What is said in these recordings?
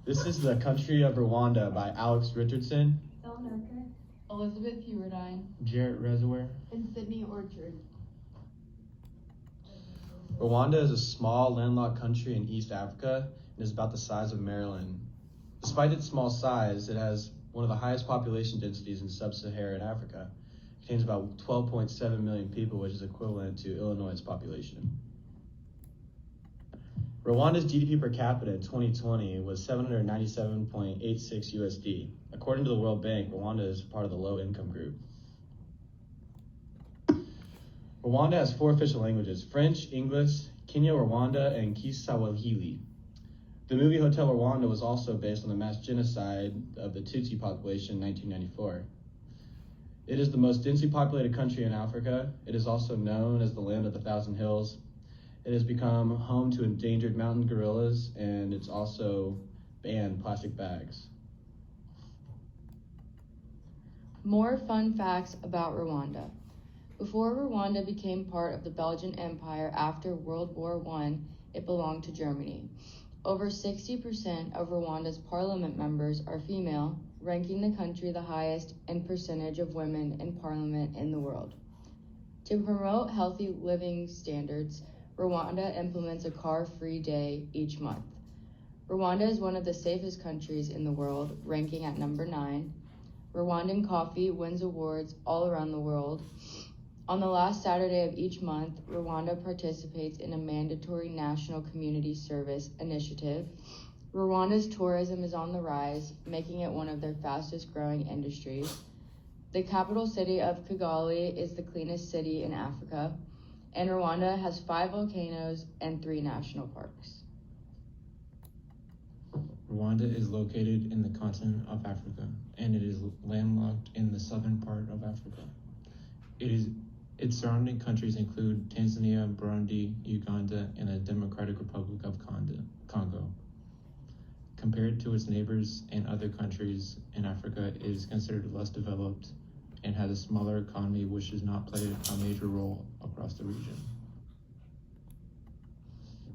This is The Country of Rwanda by Alex Richardson, Elizabeth Hewerdine, Jarrett Reservoir. and Sydney Orchard. Rwanda is a small landlocked country in East Africa and is about the size of Maryland. Despite its small size, it has one of the highest population densities in sub-Saharan Africa. It contains about 12.7 million people, which is equivalent to Illinois' population. Rwanda's GDP per capita in 2020 was 797.86 USD. According to the World Bank, Rwanda is part of the low-income group. Rwanda has 4 official languages: French, English, Kinyarwanda, and Kiswahili. The movie Hotel Rwanda was also based on the mass genocide of the Tutsi population in 1994. It is the most densely populated country in Africa. It is also known as the land of the thousand hills. It has become home to endangered mountain gorillas, and it's also banned plastic bags. More fun facts about Rwanda. Before Rwanda became part of the Belgian Empire after World War I, it belonged to Germany. Over 60% of Rwanda's parliament members are female, ranking the country the highest in percentage of women in parliament in the world. To promote healthy living standards, Rwanda implements a car-free day each month. Rwanda is one of the safest countries in the world, ranking at number 9. Rwandan coffee wins awards all around the world. On the last Saturday of each month, Rwanda participates in a mandatory national community service initiative. Rwanda's tourism is on the rise, making it one of their fastest growing industries. The capital city of Kigali is the cleanest city in Africa, and Rwanda has 5 volcanoes and 3 national parks. Rwanda is located in the continent of Africa, and it is landlocked in the southern part of Africa. Its surrounding countries include Tanzania, Burundi, Uganda, and the Democratic Republic of Congo. Compared to its neighbors and other countries in Africa, it is considered less developed and has a smaller economy, which does not play a major role across the region.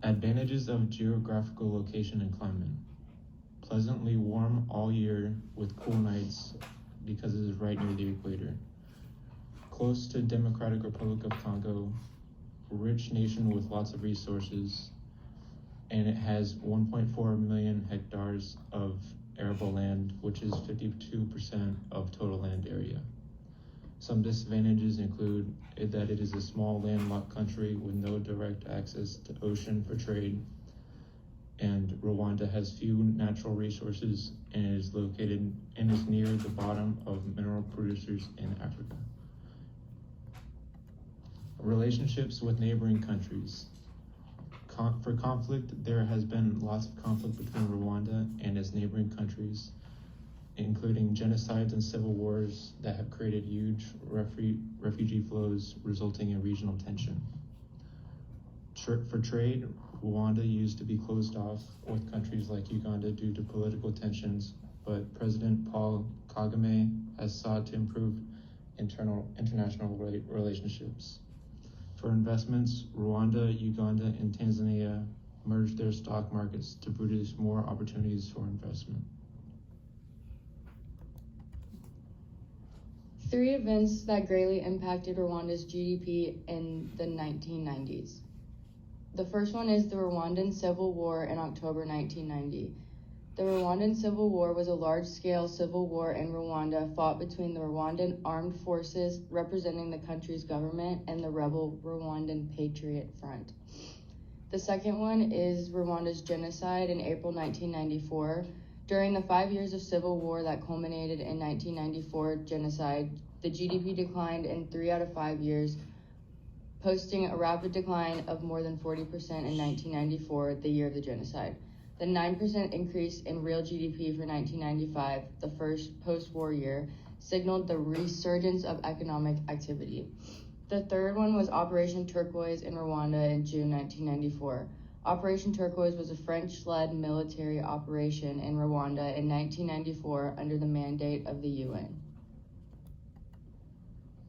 Advantages of geographical location and climate. Pleasantly warm all year with cool nights because it is right near the equator. Close to Democratic Republic of Congo, rich nation with lots of resources, and it has 1.4 million hectares of arable land, which is 52% of total land area. Some disadvantages include that it is a small landlocked country with no direct access to ocean for trade, and Rwanda has few natural resources and is located and is near the bottom of mineral producers in Africa. Relationships with neighboring countries. For conflict, there has been lots of conflict between Rwanda and its neighboring countries, including genocides and civil wars that have created huge refugee flows, resulting in regional tension. For trade, Rwanda used to be closed off with countries like Uganda due to political tensions, but President Paul Kagame has sought to improve international relationships. For investments, Rwanda, Uganda, and Tanzania merged their stock markets to produce more opportunities for investment. 3 events that greatly impacted Rwanda's GDP in the 1990s. The first one is the Rwandan Civil War in October 1990. The Rwandan Civil War was a large-scale civil war in Rwanda fought between the Rwandan Armed Forces representing the country's government and the rebel Rwandan Patriot Front. The second one is Rwanda's genocide in April 1994. During the 5 years of civil war that culminated in 1994 genocide, the GDP declined in 3 out of 5 years, posting a rapid decline of more than 40% in 1994, the year of the genocide. The 9% increase in real GDP for 1995, the first post-war year, signaled the resurgence of economic activity. The third one was Operation Turquoise in Rwanda in June 1994. Operation Turquoise was a French-led military operation in Rwanda in 1994 under the mandate of the UN.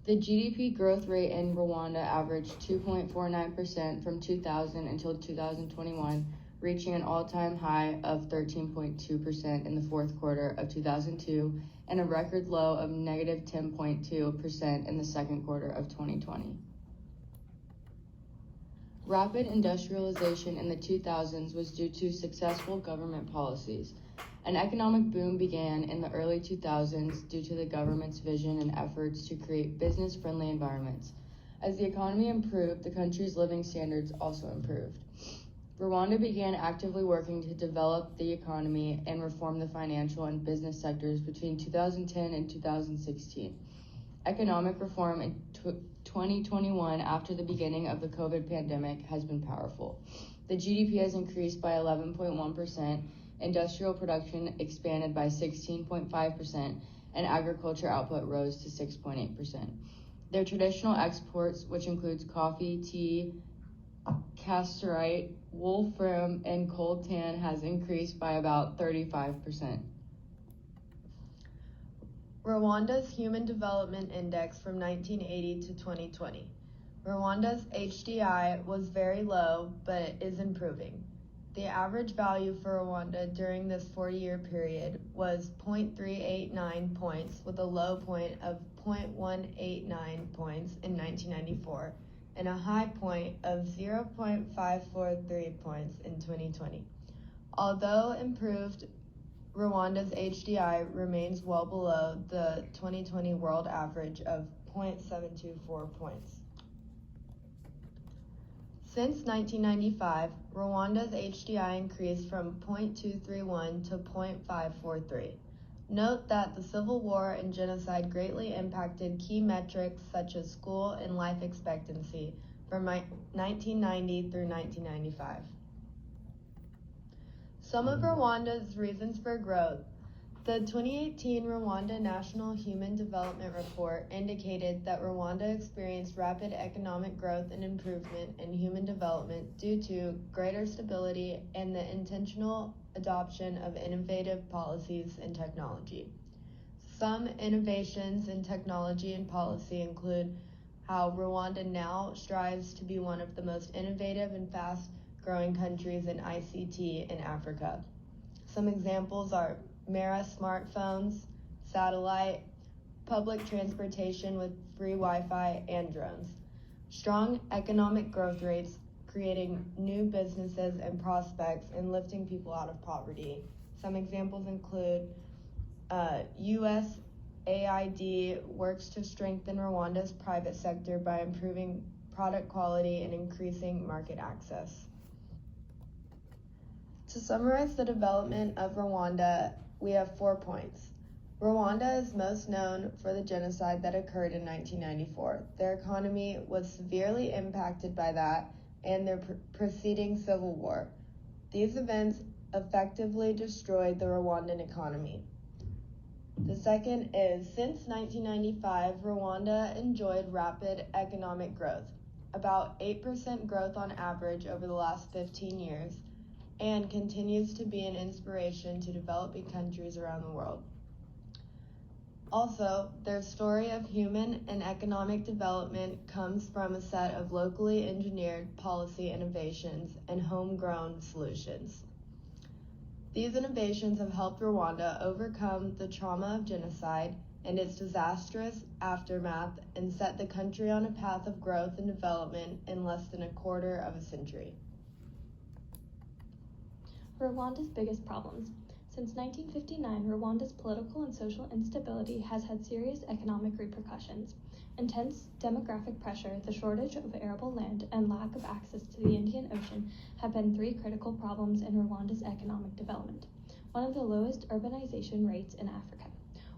The GDP growth rate in Rwanda averaged 2.49% from 2000 until 2021, reaching an all-time high of 13.2% in the fourth quarter of 2002 and a record low of negative 10.2% in the second quarter of 2020. Rapid industrialization in the 2000s was due to successful government policies. An economic boom began in the early 2000s due to the government's vision and efforts to create business-friendly environments. As the economy improved, the country's living standards also improved. Rwanda began actively working to develop the economy and reform the financial and business sectors between 2010 and 2016. Economic reform in 2021, after the beginning of the COVID pandemic, has been powerful. The GDP has increased by 11.1%, industrial production expanded by 16.5%, and agriculture output rose to 6.8%. Their traditional exports, which includes coffee, tea, cassiterite, wolfram, and coltan, has increased by about 35%. Rwanda's Human Development Index from 1980 to 2020. Rwanda's HDI was very low, but is improving. The average value for Rwanda during this 40-year period was 0.389 points, with a low point of 0.189 points in 1994 and a high point of 0.543 points in 2020. Although improved, Rwanda's HDI remains well below the 2020 world average of 0.724 points. Since 1995, Rwanda's HDI increased from 0.231 to 0.543. Note that the civil war and genocide greatly impacted key metrics such as school and life expectancy from 1990 through 1995. Some of Rwanda's reasons for growth. The 2018 Rwanda National Human Development Report indicated that Rwanda experienced rapid economic growth and improvement in human development due to greater stability and the intentional adoption of innovative policies and technology. Some innovations in technology and policy include how Rwanda now strives to be one of the most innovative and fast-growing countries in ICT in Africa. Some examples are Mera smartphones, satellite, public transportation with free Wi-Fi, and drones. Strong economic growth rates, creating new businesses and prospects and lifting people out of poverty. Some examples include USAID works to strengthen Rwanda's private sector by improving product quality and increasing market access. To summarize the development of Rwanda, we have 4 points. Rwanda is most known for the genocide that occurred in 1994. Their economy was severely impacted by that and their preceding civil war. These events effectively destroyed the Rwandan economy. The second is, since 1995, Rwanda enjoyed rapid economic growth, about 8% growth on average over the last 15 years, and continues to be an inspiration to developing countries around the world. Also, their story of human and economic development comes from a set of locally engineered policy innovations and homegrown solutions. These innovations have helped Rwanda overcome the trauma of genocide and its disastrous aftermath and set the country on a path of growth and development in less than a quarter of a century. Rwanda's biggest problems. Since 1959, Rwanda's political and social instability has had serious economic repercussions. Intense demographic pressure, the shortage of arable land, and lack of access to the Indian Ocean have been 3 critical problems in Rwanda's economic development. One of the lowest urbanization rates in Africa.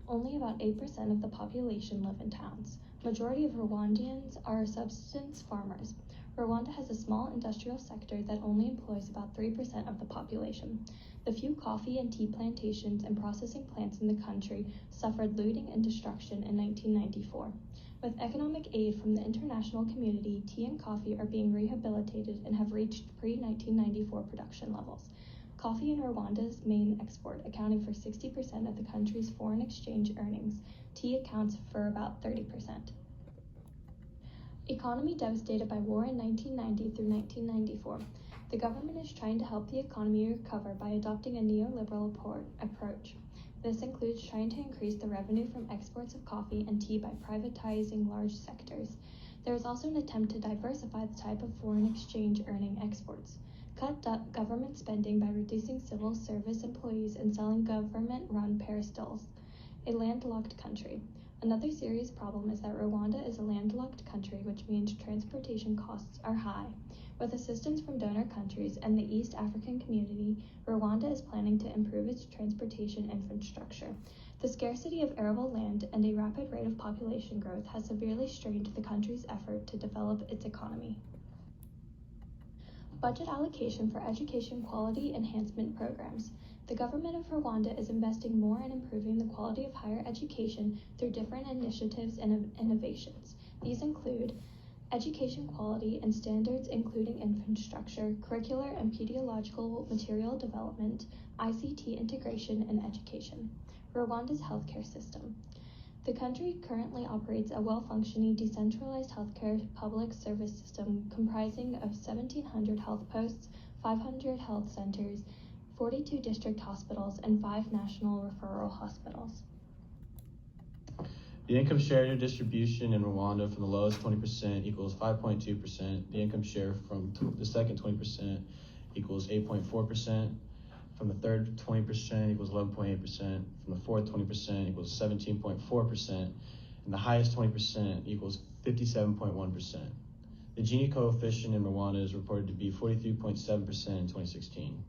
Only about 8% of the population live in towns. Majority of Rwandans are subsistence farmers. Rwanda has a small industrial sector that only employs about 3% of the population. The few coffee and tea plantations and processing plants in the country suffered looting and destruction in 1994. With economic aid from the international community, tea and coffee are being rehabilitated and have reached pre-1994 production levels. Coffee is Rwanda's main export, accounting for 60% of the country's foreign exchange earnings. Tea accounts for about 30%. Economy devastated by war in 1990 through 1994. The government is trying to help the economy recover by adopting a neoliberal approach. This includes trying to increase the revenue from exports of coffee and tea by privatizing large sectors. There is also an attempt to diversify the type of foreign exchange earning exports, cut government spending by reducing civil service employees and selling government-run peristalls, a landlocked country. Another serious problem is that Rwanda is a landlocked country, which means transportation costs are high. With assistance from donor countries and the East African community, Rwanda is planning to improve its transportation infrastructure. The scarcity of arable land and a rapid rate of population growth has severely strained the country's effort to develop its economy. Budget allocation for education quality enhancement programs. The government of Rwanda is investing more in improving the quality of higher education through different initiatives and innovations. These include education quality and standards, including infrastructure, curricular and pedagogical material development, ICT integration, and education. Rwanda's healthcare system. The country currently operates a well-functioning decentralized healthcare public service system comprising of 1,700 health posts, 500 health centers, 42 district hospitals, and 5 national referral hospitals. The income share distribution in Rwanda from the lowest 20% equals 5.2%. The income share from the second 20% equals 8.4%. From the third 20% equals 11.8%. From the fourth 20% equals 17.4%. And the highest 20% equals 57.1%. The Gini coefficient in Rwanda is reported to be 43.7% in 2016.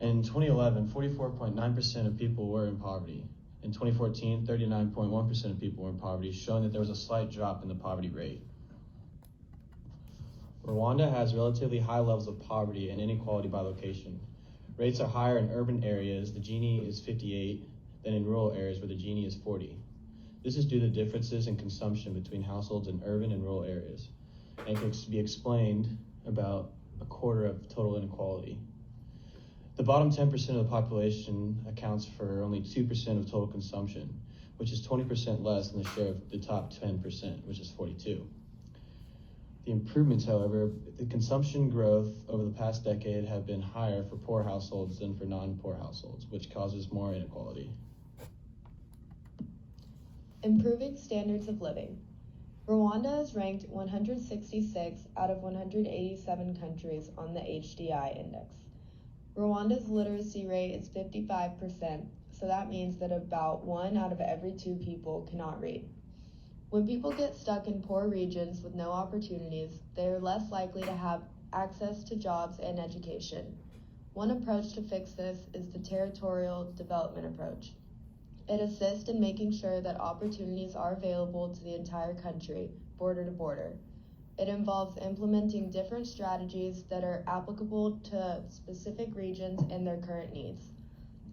And in 2011, 44.9% of people were in poverty. In 2014, 39.1% of people were in poverty, showing that there was a slight drop in the poverty rate. Rwanda has relatively high levels of poverty and inequality by location. Rates are higher in urban areas, the Gini is 58, than in rural areas where the Gini is 40. This is due to differences in consumption between households in urban and rural areas, and can be explained about a quarter of total inequality. The bottom 10% of the population accounts for only 2% of total consumption, which is 20% less than the share of the top 10%, which is 42. The improvements, however, the consumption growth over the past decade have been higher for poor households than for non-poor households, which causes more inequality. Improving standards of living. Rwanda is ranked 166 out of 187 countries on the HDI index. Rwanda's literacy rate is 55%, so that means that about 1 out of every 2 people cannot read. When people get stuck in poor regions with no opportunities, they are less likely to have access to jobs and education. One approach to fix this is the territorial development approach. It assists in making sure that opportunities are available to the entire country, border to border. It involves implementing different strategies that are applicable to specific regions and their current needs.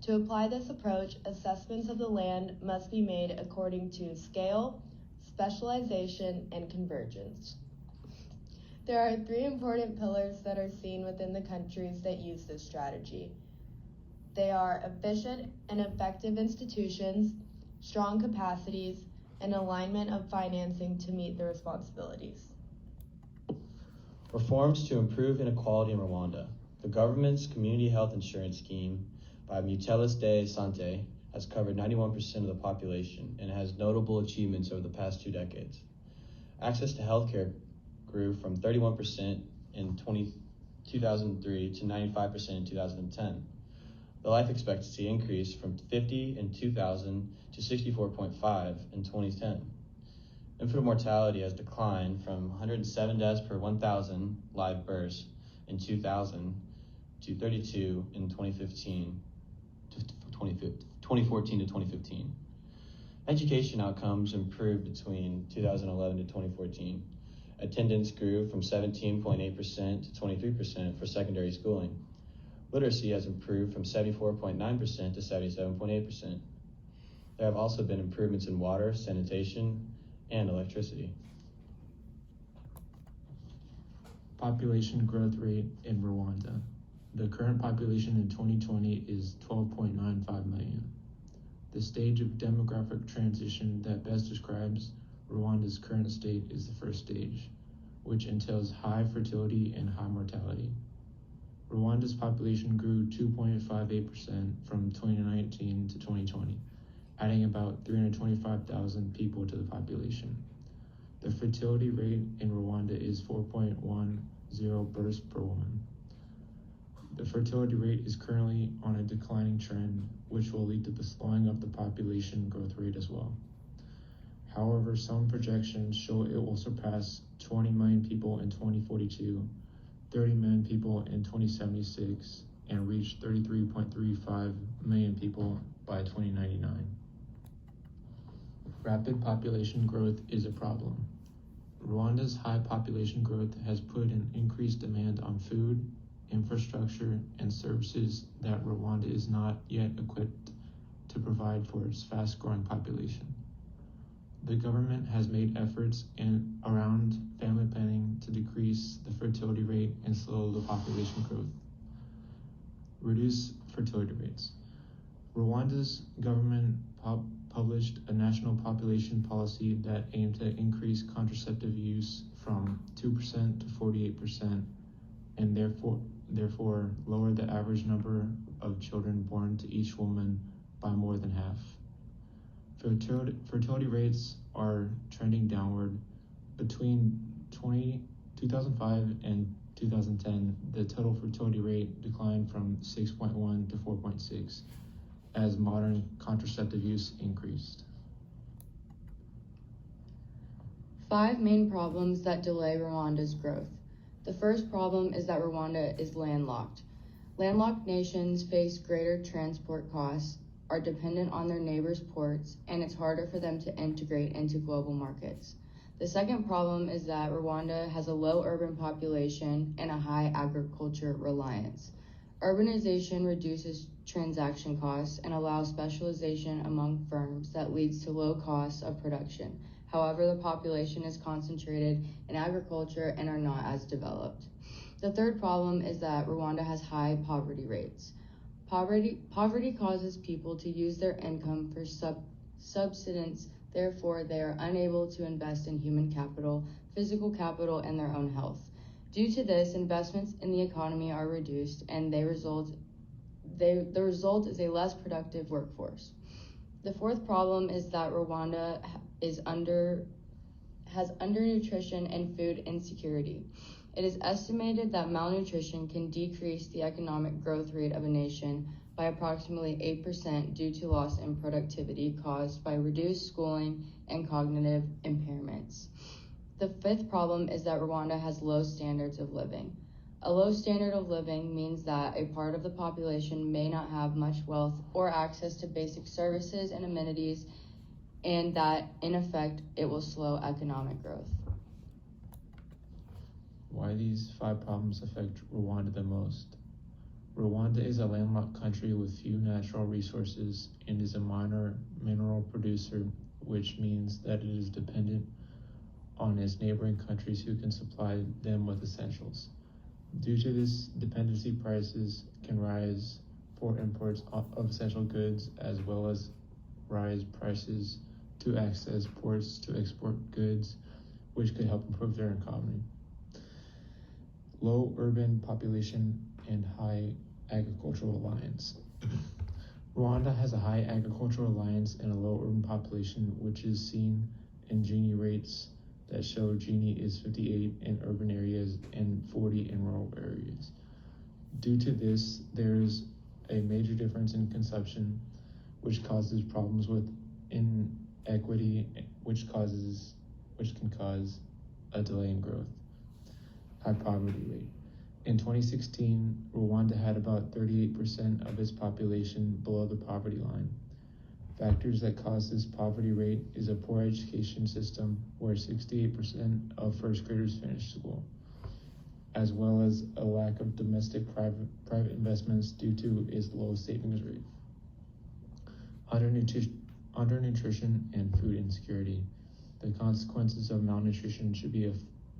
To apply this approach, assessments of the land must be made according to scale, specialization, and convergence. There are 3 important pillars that are seen within the countries that use this strategy. They are efficient and effective institutions, strong capacities, and alignment of financing to meet the responsibilities. Reforms to improve inequality in Rwanda. The government's community health insurance scheme by Mutuelles de Santé has covered 91% of the population and has notable achievements over the past 2 decades. Access to healthcare grew from 31% in 2003 to 95% in 2010. The life expectancy increased from 50 in 2000 to 64.5 in 2010. Infant mortality has declined from 107 deaths per 1,000 live births in 2000 to 32 in 2014 to 2015. Education outcomes improved between 2011 to 2014. Attendance grew from 17.8% to 23% for secondary schooling. Literacy has improved from 74.9% to 77.8%. There have also been improvements in water, sanitation, and electricity. Population growth rate in Rwanda. The current population in 2020 is 12.95 million. The stage of demographic transition that best describes Rwanda's current state is the first stage, which entails high fertility and high mortality. Rwanda's population grew 2.58% from 2019 to 2020, adding about 325,000 people to the population. The fertility rate in Rwanda is 4.10 births per woman. The fertility rate is currently on a declining trend, which will lead to the slowing of the population growth rate as well. However, some projections show it will surpass 20 million people in 2042, 30 million people in 2076, and reach 33.35 million people by 2099. Rapid population growth is a problem. Rwanda's high population growth has put an increased demand on food, infrastructure, and services that Rwanda is not yet equipped to provide for its fast-growing population. The government has made efforts around family planning to decrease the fertility rate and slow the population growth. Reduce fertility rates. Rwanda's government published a national population policy that aimed to increase contraceptive use from 2% to 48%, and therefore lower the average number of children born to each woman by more than half. Fertility rates are trending downward. Between 2005 and 2010, the total fertility rate declined from 6.1 to 4.6 as modern contraceptive use increased. 5 main problems that delay Rwanda's growth. The first problem is that Rwanda is landlocked. Landlocked nations face greater transport costs, are dependent on their neighbors' ports, and it's harder for them to integrate into global markets. The second problem is that Rwanda has a low urban population and a high agriculture reliance. Urbanization reduces transaction costs and allows specialization among firms that leads to low costs of production. However, the population is concentrated in agriculture and are not as developed. The third problem is that Rwanda has high poverty rates. Poverty causes people to use their income for subsistence. Therefore, they are unable to invest in human capital, physical capital, and their own health. Due to this, investments in the economy are reduced, and the result is a less productive workforce. The fourth problem is that Rwanda has undernutrition and food insecurity. It is estimated that malnutrition can decrease the economic growth rate of a nation by approximately 8% due to loss in productivity caused by reduced schooling and cognitive impairments. The fifth problem is that Rwanda has low standards of living. A low standard of living means that a part of the population may not have much wealth or access to basic services and amenities, and that, in effect, it will slow economic growth. Why these 5 problems affect Rwanda the most. Rwanda is a landlocked country with few natural resources and is a minor mineral producer, which means that it is dependent on its neighboring countries who can supply them with essentials. Due to this dependency, prices can rise for imports of essential goods, as well as rise prices to access ports to export goods, which could help improve their economy. Low urban population and high agricultural reliance. Rwanda has a high agricultural reliance and a low urban population, which is seen in Gini rates that show Gini is 58 in urban areas and 40 in rural areas. Due to this, there's a major difference in consumption, which causes problems with inequity, which can cause a delay in growth. High poverty rate. In 2016, Rwanda had about 38% of its population below the poverty line. Factors that cause this poverty rate is a poor education system where 68% of first graders finish school, as well as a lack of domestic private investments due to its low savings rate. Undernutrition and food insecurity. The consequences of malnutrition should be a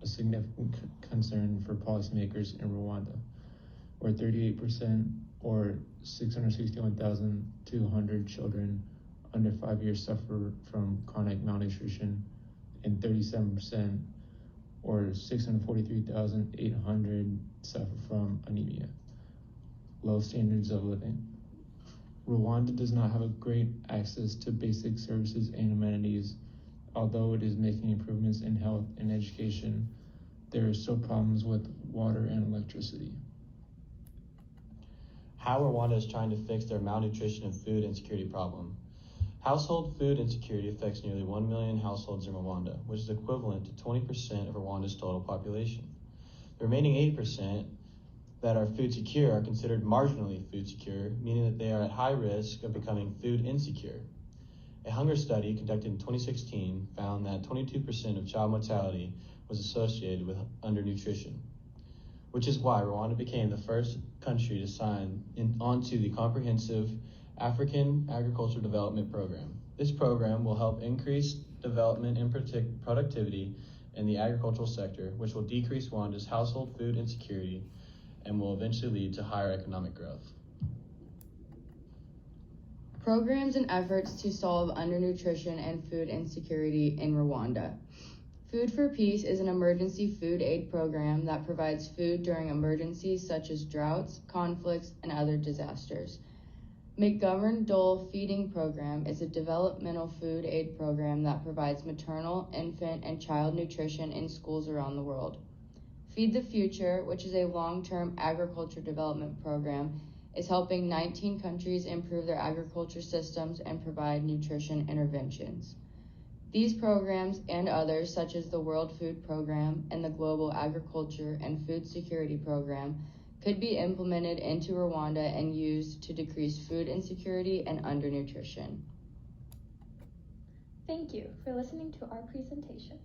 significant concern for policymakers in Rwanda, where 38% or 661,200 children under 5 years suffer from chronic malnutrition, and 37% or 643,800 suffer from anemia. low standards of living. Rwanda does not have a great access to basic services and amenities. Although it is making improvements in health and education, there are still problems with water and electricity. How Rwanda is trying to fix their malnutrition and food insecurity problem. Household food insecurity affects nearly 1 million households in Rwanda, which is equivalent to 20% of Rwanda's total population. The remaining 8% that are food secure are considered marginally food secure, meaning that they are at high risk of becoming food insecure. A hunger study conducted in 2016 found that 22% of child mortality was associated with undernutrition, which is why Rwanda became the first country to sign onto the Comprehensive African Agricultural Development Program. This program will help increase development and productivity in the agricultural sector, which will decrease Rwanda's household food insecurity and will eventually lead to higher economic growth. Programs and efforts to solve undernutrition and food insecurity in Rwanda. Food for Peace is an emergency food aid program that provides food during emergencies such as droughts, conflicts, and other disasters. McGovern Dole Feeding Program is a developmental food aid program that provides maternal, infant, and child nutrition in schools around the world. Feed the Future, which is a long-term agriculture development program, is helping 19 countries improve their agriculture systems and provide nutrition interventions. These programs and others, such as the World Food Program and the Global Agriculture and Food Security Program, could be implemented into Rwanda and used to decrease food insecurity and undernutrition. Thank you for listening to our presentation.